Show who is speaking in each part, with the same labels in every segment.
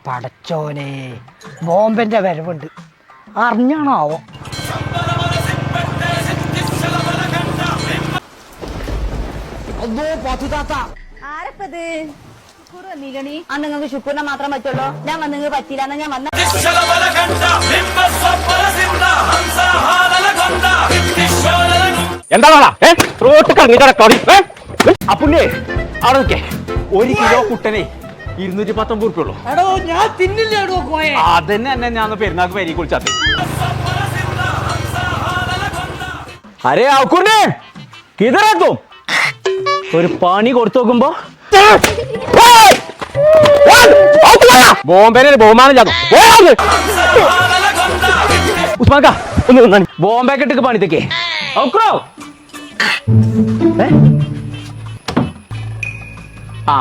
Speaker 1: പടച്ചോനെ ബോംബെന്റെ വരവുണ്ട്, അറിഞ്ഞാണാവോ?
Speaker 2: ആരപ്പത് അന്ന് നിങ്ങൾക്ക് ശുക്കൂറിനെ മാത്രം പറ്റുള്ളൂ. ഞാൻ വന്ന് പറ്റില്ല ഞാൻ വന്ന
Speaker 3: എന്താണാ അപ്പുണ്ണിയെ അവിടെ നിൽക്കേ. 1 കിലോ കുട്ടനെ 219 ഉറുപ്പിയുള്ളൂ.
Speaker 1: ഞാൻ തിന്നില്ല.
Speaker 3: അതന്നെ ഞാൻ പെരുന്നാക്ക് വരി കുളിച്ചാത്ത. അരേ ആക്കുണ്ണേ കിതറത്തും ഒരു പണി കൊടുത്തു നോക്കുമ്പോ ബോംബെ ബഹുമാനം ചാതും. ഉസ്മാക്ക ഒന്ന് ബോംബെ കെട്ടിക്ക് പണിത്തേക്കേ. ആ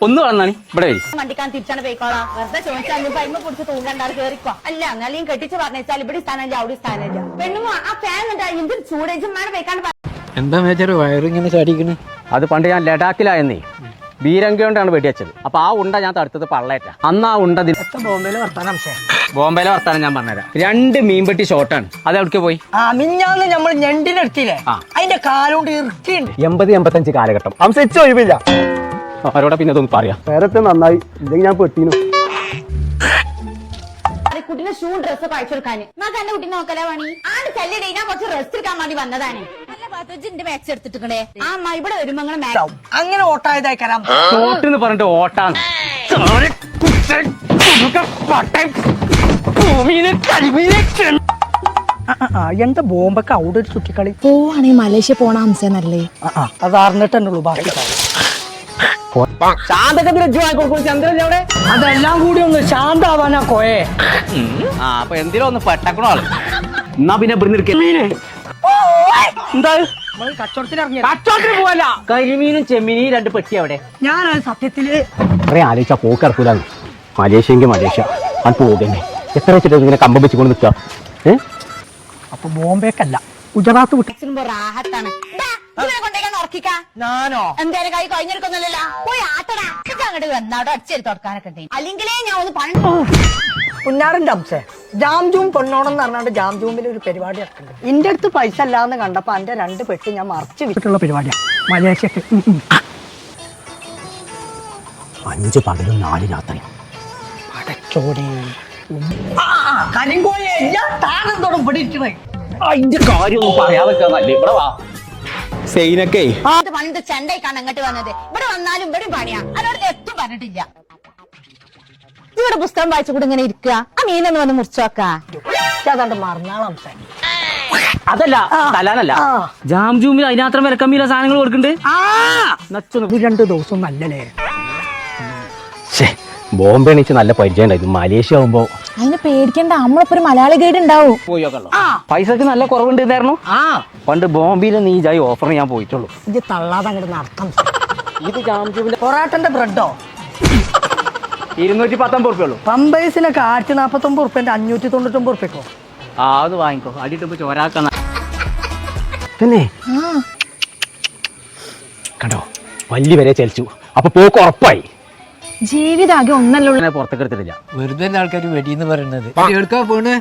Speaker 3: ഒന്ന് വന്നാണി ഇവിടെ
Speaker 2: വണ്ടിക്കാൻ തിരിച്ചാണ് പോയിക്കോളാം. വെറുതെ ചോദിച്ചാൽ പൈമ പിടിച്ച് തൂങ്ങണ്ടാറ് കേറിക്കോ. അല്ല എന്നാലും കെട്ടിച്ച് പറഞ്ഞാൽ ഇവിടെ സ്ഥാനമില്ല അവിടെ സ്ഥാനമില്ല. പെണ്ണുമോ ആ ഫാൻ ഉണ്ടായി എന്തൊരു ചൂടേച്ചുമാണ് പോയിക്കാണ്ട്.
Speaker 1: എന്താ മേജർ വയറിങ്ങനെ ചാടിക്കണ്?
Speaker 3: അത് പണ്ട് ഞാൻ ലഡാക്കിലായെന്നേ ബീരങ്ക കൊണ്ടാണ് വെടിവെച്ചത്. അപ്പൊ ആ ഉണ്ട ഞാൻ തടുത്തത് പള്ളേറ്റ. അന്ന് ആ ഉണ്ട
Speaker 1: ബോംബെയിലെ വർത്താനം.
Speaker 3: ബോംബെയിലെ വർത്താനം ഞാൻ പറഞ്ഞുതരാം. 2 മീൻപെട്ടി ഷോട്ടാണ്. അത് എവിടേക്ക് പോയി?
Speaker 1: മിഞ്ഞാന്ന് നമ്മൾ ഞണ്ടിനെടുത്തില്ലേ, അതിന്റെ കാലുകൊണ്ട് ഇറുക്കിണ്ട്.
Speaker 3: 80-85 കാലഘട്ടം സംസരിച്ച ഒഴിവില്ല. അവരോടെ പിന്നെ ഇതൊന്നും പറയാം. പേരത്തെ നന്നായി ഇല്ലെങ്കിൽ ഞാൻ പെട്ടീനു.
Speaker 2: കുട്ടിനെ ഷൂ ഡ്രസ് കഴിച്ചു കൊടുക്കാന് നമുക്ക് എന്റെ കുട്ടീനെ നോക്കലാ പണി. ആണ്ട് ശല്യം ഞാൻ കുറച്ച് റെസ്റ്റ് എടുക്കാൻ വേണ്ടി വന്നതാണ്. നല്ല പാത്തിന്റെ മാച്ച് എടുത്തിട്ടുണ്ടേ. ആ അമ്മ ഇവിടെ വരുമ്പോ
Speaker 1: അങ്ങനെ ഓട്ടായതായി കരാം.
Speaker 3: ഷോട്ടെന്ന് പറഞ്ഞിട്ട് ഓട്ടാണ്.
Speaker 1: എന്താ ബോംബൊക്കെ അവിടെ ഒരു ചുറ്റിക്കളി.
Speaker 2: പോവാണെങ്കിൽ മലേഷ്യ പോണ ഹംസന്നല്ലേ?
Speaker 1: അത് അറിഞ്ഞിട്ട് തന്നെ ഉള്ളൂ. ബാക്കി അതെല്ലാം കൂടി ഒന്ന് ശാന്താവാനാ കോയെ.
Speaker 3: അപ്പൊ എന്തിനാ ഒന്ന് പെട്ടക്കണോ ആള്. എന്നാ പിന്നെ എന്താ കച്ചവടത്തിന് പോവല്ല. കരിമീനും ചെമ്മീനും 2 പെട്ടി അവിടെ.
Speaker 1: ഞാനത് സത്യത്തില്
Speaker 3: കുറെ ആലോചിച്ചാ പോക്കിറക്കൂല. മലേഷ്യെങ്കിൽ മലേഷ്യ അത് പോകന്നെ. എത്ര വെച്ചിട്ട് ഇങ്ങനെ കമ്പം വെച്ചുകൊണ്ട് നിൽക്കുക.
Speaker 1: അപ്പൊ ബോംബേക്കല്ല ഗുജറാത്ത് വിട്ടു.
Speaker 2: ഞാനോ എന്തായാലും കൈ കഴിഞ്ഞെടുക്കൊന്നുമില്ലല്ലോ. പോയി ആട്ടടാ അങ്ങോട്ട് വന്നാടോ അടിച്ചേരി തുടക്കാനൊക്കെ ഉണ്ട്. അല്ലെങ്കിലേ ഞാൻ ഒന്ന് പണി.
Speaker 1: പുന്നാറിന്റെ അംശേ ജാംജൂം പൊന്നോടെന്ന് പറഞ്ഞാണ്ട് ജാംജൂമിൽ ഒരു പരിപാടി നടക്കുന്നുണ്ട്. എന്റെ അടുത്ത് പൈസ അല്ലാന്ന് കണ്ടപ്പോ എന്റെ 2 പെട്ടി ഞാൻ മറച്ചു വിട്ടിട്ടുള്ള പരിപാടിയാണ് മലേഷ്യക്ക്.
Speaker 3: 5 പകലും 4 രാത്രി.
Speaker 1: പടച്ചോടെ കരിങ്കോയെ താനെന്തോടും പിടിക്കണേ.
Speaker 3: അതിന്റെ കാര്യമൊന്നും പറയാതെ ഇവിടെ വാ. സൈനക്കേ
Speaker 2: പണ്ട് ചെണ്ടയ്ക്കാണ് അങ്ങോട്ട് വന്നത്. ഇവിടെ വന്നാലും ഇവിടെ പണിയാ. അതോട് എത്തും പറഞ്ഞിട്ടില്ല. ഇവിടെ പുസ്തകം വായിച്ചുകൂടെ ഇങ്ങനെ ഇരിക്കുക. ആ മീനൊന്ന് വന്ന് മുറിച്ചോക്കാ.
Speaker 1: അതാണ്ട് മറന്നാളം.
Speaker 3: അതല്ല തലാനല്ല ജാംജൂമിൽ അതിനകത്ത് വിലക്കമ്മിയിലെ സാധനങ്ങൾ കൊടുക്കുന്നുണ്ട്.
Speaker 1: 2 ദിവസം നല്ലല്ലേ.
Speaker 3: ബോംബെ എണീച്ച് നല്ല പരിചയം ഉണ്ടായിരുന്നു. മലേഷ്യ ആവുമ്പോ
Speaker 2: അതിന് പേടിക്കണ്ട. നമ്മളിപ്പോ ഒരു മലയാളി ഗൈഡ് ഉണ്ടാവും.
Speaker 3: പൈസക്ക് നല്ല കുറവുണ്ടായിരുന്നു. പണ്ട് ബോംബെയിൽ നീ ജായി ഓഫർ ഞാൻ പോയിട്ടുള്ളൂ.
Speaker 1: ഇത് തള്ളാതെ അങ്ങോട്ട് നടത്തം.
Speaker 3: ഇത് ജാംജൂമിലെ
Speaker 1: പൊറാട്ടന്റെ ബ്രെഡോ
Speaker 3: 219 ഉറുപ്പിയുള്ളൂ.
Speaker 1: പമ്പേഴ്സിനൊക്കെ 149 ഉറുപ്പ്യന്റെ 599 ഉറുപ്പ്യക്കോ.
Speaker 3: അത് വാങ്ങിക്കോ. അടിയിട്ട് ചോരാക്ക തന്നെ കണ്ടോ. വലിയ വരെ ചലിച്ചു. അപ്പൊ പോക്ക് ഉറപ്പായി.
Speaker 2: ജീവിതാകെ ഒന്നല്ലോ.
Speaker 3: പുറത്തേക്ക് എടുത്തിട്ടില്ല.
Speaker 1: വെറുതെ ആൾക്കാർ വെടിയെന്ന് പറയുന്നത്. എടുക്കാ പോണ്.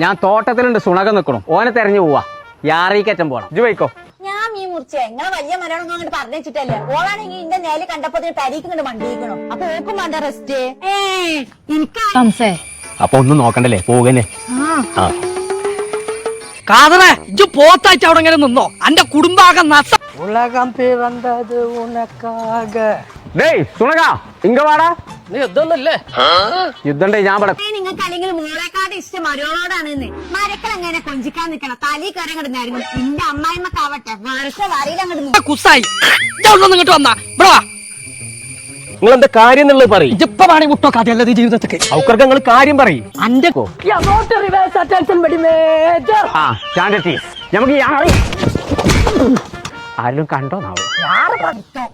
Speaker 3: ഞാൻ തോട്ടത്തിലുണ്ട്. സുണകം നിൽക്കണം. ഓനെ തെരഞ്ഞു പോവാ. യാറേക്കറ്റം പോണം. ഇജ്ജ് പോയിക്കോ.
Speaker 2: ഞാൻ മീൻ മുറിച്ചേ നിങ്ങളെ വലിയ മലയാളം അങ്ങോട്ട് പറഞ്ഞിട്ടല്ലേ. ഓളാണെങ്കിൽ ഇന്റെ നേരെ കണ്ടപ്പോ തരീക്കുന്നുണ്ട് മണ്ടിയിക്കണോ. അപ്പൊ ഓക്കും വേണ്ട റെസ്റ്റ്. എനിക്ക്
Speaker 3: അപ്പൊ ഒന്നും നോക്കണ്ടല്ലേ പോകന്നെ.
Speaker 1: കാതറേ ഇജ്ജ് പോത്താച്ച് അവിടെ ഇങ്ങനെ നിന്നോ. അന്റെ കുടുംബാകെ നഷ്ടം. ഉലകം പിറന്നത് ഉനക്കാക.
Speaker 3: സുണക ഇങ്ങ വാടാ.
Speaker 1: നീ യുദ്ധമല്ലേ?
Speaker 3: യുദ്ധണ്ടേ ഞാൻ
Speaker 2: നിങ്ങൾക്ക് അല്ലെങ്കിൽ മോളെക്കാട് ഇഷ്ടം മരോളോടാണ്. മരക്കൾ എങ്ങനെ കൊഞ്ചിക്കാൻ നിക്കണം. തലി കയറി കിടന്നായിരുന്നു. എന്റെ അമ്മായിമ്മക്കാവട്ടെ വർഷ വരയിലങ്ങോട്ട്
Speaker 1: കുസായി ഇങ്ങോട്ട് വന്നാ ഇവിടെ
Speaker 3: നിങ്ങൾ എന്താ കാര്യം എന്നുള്ളത് പറയും.
Speaker 1: ഇപ്പൊ വേണേ മുട്ടോ കഥയല്ലത് ജീവിതത്തിക്ക്.
Speaker 3: അവർക്ക് നിങ്ങൾ കാര്യം പറയും. നമുക്ക് ആരും കണ്ടോ നാവോ.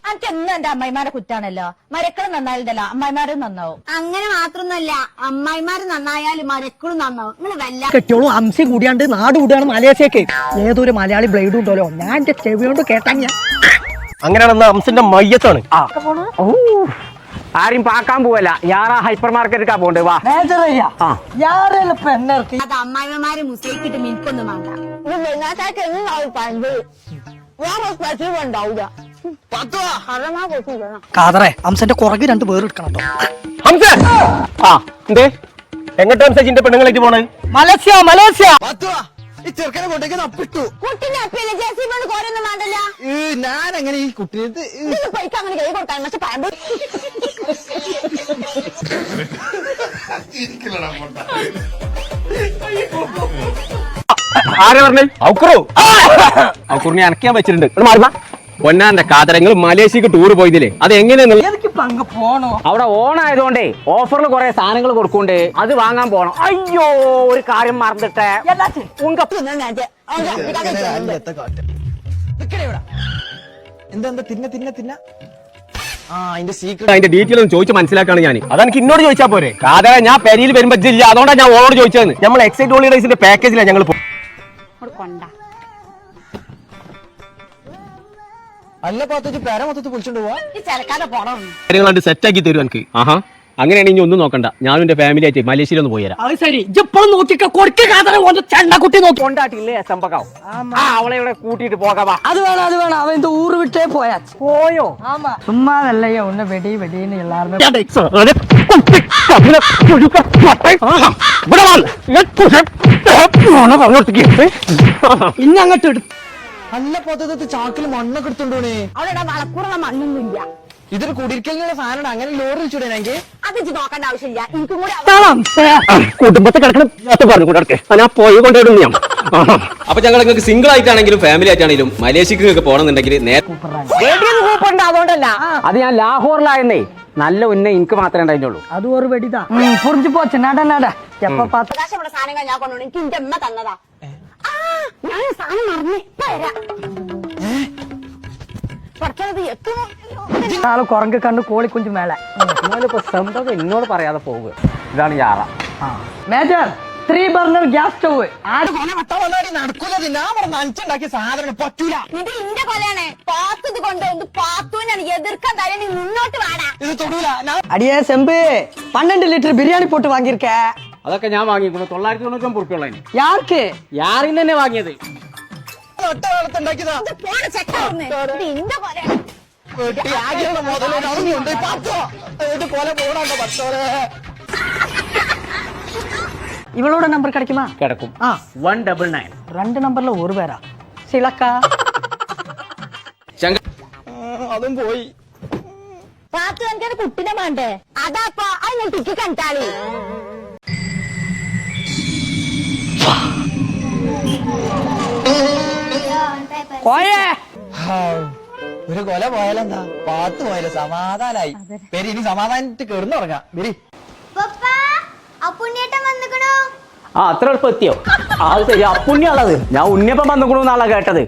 Speaker 2: എനിക്കെന്നും എന്റെ അമ്മായിമാരെ കുറ്റാണല്ലോ. മരക്കളും നന്നായിട്ടല്ല അമ്മായിമാരും നന്നാവും. അങ്ങനെ മാത്രമൊന്നുമല്ല അമ്മായിമാര് നന്നായാലും മരക്കളും നന്നാവും. നിങ്ങൾ വല്ല
Speaker 1: കെട്ടിയോളും അംശം കൂടിയാണ്ട് നാട് കൂടിയാണ് മലേഷ്യക്ക്. ഏതൊരു മലയാളി ബ്ലേഡ് ഉണ്ടല്ലോ. ഞാൻ എന്റെ ചെവി കൊണ്ട് കേട്ടാ.
Speaker 3: അങ്ങനെയാണെന്ന അംശന്റെ മയ്യത്താണ്. ആരെയും പാക്കാൻ പോവല്ല യാറാ ഹൈപ്പർ മാർക്കറ്റിക്കാ പോണ്ട് വാ
Speaker 1: മേജറയ്യ
Speaker 3: ആ.
Speaker 1: യാരെല്ലാം ഇപ്പൊ എന്നെ ഇറക്കി
Speaker 2: അത് അമ്മായിമാര് മുസൈക്കിട്ട് മിനിക്കൊന്നും വേണ്ട വെങ്ങാട്ടാക്ക് എന്നാവും പണ്ട് വേറെ സ്പെഷ്യൽ ഉണ്ടാവില്ല
Speaker 1: കാതറേ അംസന്റെ കുറക് 2 പേര് എടുക്കണം കേട്ടോ.
Speaker 3: ഹംസേ ആ എന്തേ എങ്ങോട്ട് ഹംസജിന്റെ പെണ്ണുങ്ങളായിട്ട് പോണേ
Speaker 1: മലേഷ്യ മലേഷ്യ
Speaker 4: ഈ ചെറുക്കനെ കൊണ്ടേക്ക് നപ്പിട്ടു
Speaker 2: കുട്ടിനെ അപ്പിയല്ലേ ജെസി കൊണ്ട് കോരൊന്നും വേണ്ടല്ല
Speaker 4: ഞാൻ എങ്ങനെ ഈ കുട്ടിയെ
Speaker 2: പൈസ അങ്ങനെ കൈ കൊടുക്കാൻ പക്ഷെ പഴമ്പ്
Speaker 3: ആരെ പറഞ്ഞേ ഔക്കറോ ഔക്കറിനെ അനക്കാൻ വെച്ചിട്ടുണ്ട് മാറുന്ന പൊന്നാന്റെ കാതരങ്ങൾ മലേഷ്യക്ക് ടൂർ പോയതില്ലേ അത് എങ്ങനെയാന്ന്
Speaker 1: എനിക്ക് പങ്ക് പോണോ
Speaker 3: അവിടെ ഓണായതുകൊണ്ടേ ഓഫറിൽ കുറെ സാധനങ്ങൾ കൊടുക്കുന്നുണ്ട് അത് വാങ്ങാൻ പോണം അയ്യോ ഒരു കാര്യം മറന്നിട്ടേ
Speaker 4: എന്താ തിന്ന തിന്ന തിന്ന ആ അതിന്റെ സീക്രട്ട്
Speaker 3: അതിന്റെ ഡീറ്റെയിൽ ഒന്ന് ചോദിച്ച് മനസ്സിലാക്കാണ് ഞാൻ അതെനിക്ക് ഇന്നോട് ചോദിച്ചാ പോരെ കാതര ഞാൻ പെരിയിൽ വരുമ്പോ ഇല്ല അതുകൊണ്ടാണ് ഞാൻ ഓളോട് ചോദിച്ചത് നമ്മൾ എക്സൈറ്റ് ഹോളിഡേസിന്റെ പാക്കേജിലാണ് ഞങ്ങൾ
Speaker 2: കൊണ്ട
Speaker 4: അല്ല പാത്തു പേര മൊത്തത്തിൽ പൊളിച്ചോണ്ട് പോവാ
Speaker 2: ഈ ചിലക്കാതെ പോണം
Speaker 3: കാര്യങ്ങളാണ്ട് സെറ്റ് ആക്കി തരും എനിക്ക് ആഹാ അങ്ങനെയാണെങ്കിൽ ഇനി ഒന്നും നോക്കണ്ട ഞാനും എന്റെ ഫാമിലി ആയിട്ട് മലേഷ്യയിൽ ഒന്ന് പോയി തരാം
Speaker 1: അത് ശരി ഇപ്പോഴും നോക്കിക്ക കൊടുക്ക കാതറ ചെണ്ടക്കുട്ടി നോക്കി
Speaker 3: കൊണ്ടാട്ടില്ലേ സംഭവം അവളെ ഇവിടെ കൂട്ടിയിട്ട് പോകാവാ
Speaker 1: അത് വേണം അവൻ ഇത് ഊറ് വിട്ടേ പോയാ പോയോ ആമാ ചുമ്മാതല്ലയ്യ ഒന്ന് വെടി വെടിന്ന് എല്ലാരും ഇനി അങ്ങോട്ട് എടുത്തു
Speaker 4: അല്ല പാത്തത്ത് ചാക്കിൽ മണ്ണൊക്കെ എടുത്തോണ്ടോണേ
Speaker 2: അവിടെ വളക്കൂറുള്ള മണ്ണൊന്നുമില്ല
Speaker 4: ഇതൊരു കുടിയിരിക്കലിനുള്ള സാധനം അങ്ങനെ ലോറി വെച്ചിടണെങ്കിൽ
Speaker 2: അത് ഇജ്ജ് നോക്കേണ്ട ആവശ്യമില്ല എനിക്കും കൂടി
Speaker 3: കുടുംബത്തെ കിടക്കണം പറഞ്ഞു കൂടെ ഞാൻ പോയി കൊണ്ടുവരുന്നു ഞാൻ അപ്പൊ ഞങ്ങൾ നിങ്ങൾക്ക് സിംഗിൾ ആയിട്ടാണെങ്കിലും ഫാമിലി ആയിട്ടാണെങ്കിലും മലേഷ്യക്ക് പോകണമെന്നുണ്ടെങ്കിൽ കൂപ്പുണ്ട് അതുകൊണ്ടല്ല അത് ഞാൻ ലാഹോറിലായെന്നേ നല്ല ഉന്നെ എനിക്ക് മാത്രമേ ഉണ്ടായിട്ടുള്ളൂ
Speaker 1: അത് ഒരു വെടിതാ പുറിഞ്ഞു പോച്ച നട എപ്പ പാത്ത
Speaker 2: അവകാശമുള്ള സാധനങ്ങൾ ഞാൻ കൊണ്ടുപോകണം എനിക്ക് എന്റെ അമ്മ തന്നതാ ആ ഞാൻ സാധനം മറന്നു ഇപ്പൊ വരാം പഠിച്ചത് എത്തുമോ
Speaker 1: നാളെ കുറങ്ക് കണ്ട് കോളിക്കുഞ്ചു മേലെ
Speaker 3: ഇപ്പൊ സ്വന്തം എന്നോട് പറയാതെ പോവുക ഇതാണ് Yara
Speaker 1: major 3 burner gas stove
Speaker 4: നടക്കൂല ഞാൻ പറഞ്ഞ അഞ്ചുണ്ടാക്കിയ സാധനം പറ്റൂല
Speaker 2: ഇത് ഇന്റെ കൊലയാണ് പാത്തത് കൊണ്ട് എന്ത് പാത്തുവിനാണ് എതിർക്കാൻ തരാൻ നീ മുന്നോട്ട് വാടാ
Speaker 4: ഇത് തൊടൂല ഞാൻ
Speaker 1: അടിയേ செம்பு 12 ലിറ്റർ ബിരിയാണി പോട്ട് വാങ്ങിയിരിക്ക
Speaker 3: അതൊക്കെ ഞാൻ വാങ്ങിക്കുന്നു 999 ഉറുപ്പിയുള്ളതിന്
Speaker 1: യാർക്ക്
Speaker 3: യാറിന്ന് തന്നെ വാങ്ങിയത്
Speaker 4: ഒറ്റ കാലത്തുണ്ടാക്കിയതാ
Speaker 2: ഇത് പോണ ചെക്കാവുന്നേ ഇത് ഇന്റെ കൊലയാണ്
Speaker 4: വെട്ടി ആകെയുള്ള മുതലൊരു അറിഞ്ഞുണ്ട് പാത്തോ എന്നിട്ട് കൊല പോടാണ്ടോ പത്തോരെ
Speaker 1: ഇവളോட നമ്പർ கிடைக்குமா
Speaker 3: കിടക്കും
Speaker 1: ആ
Speaker 3: 199
Speaker 1: 2 നമ്പറിൽ ഒരു പേരാ സിലക്ക
Speaker 4: അതും പോയി
Speaker 2: പാത്തു എനിക്കൊരു കുട്ടിനെ വേണ്ടേ അതാപ്പാ അത് ഞാൻ ടിക്കി കണ്ടാളി
Speaker 1: കോയേ
Speaker 4: ഒരു കൊല പോയാലെന്താ പാത്ത് പോയാലോ സമാധാനായി പേര് ഇനി സമാധാനിട്ട് കിടന്നുറങ്ങാം വരി
Speaker 3: ആ അത്ര എളുപ്പം എത്തിയോ അത് ശരി അപ്പുണ്യുള്ളത് ഞാൻ ഉണ്ണിയപ്പം വന്നിക്കണു എന്നാളാ കേട്ടത്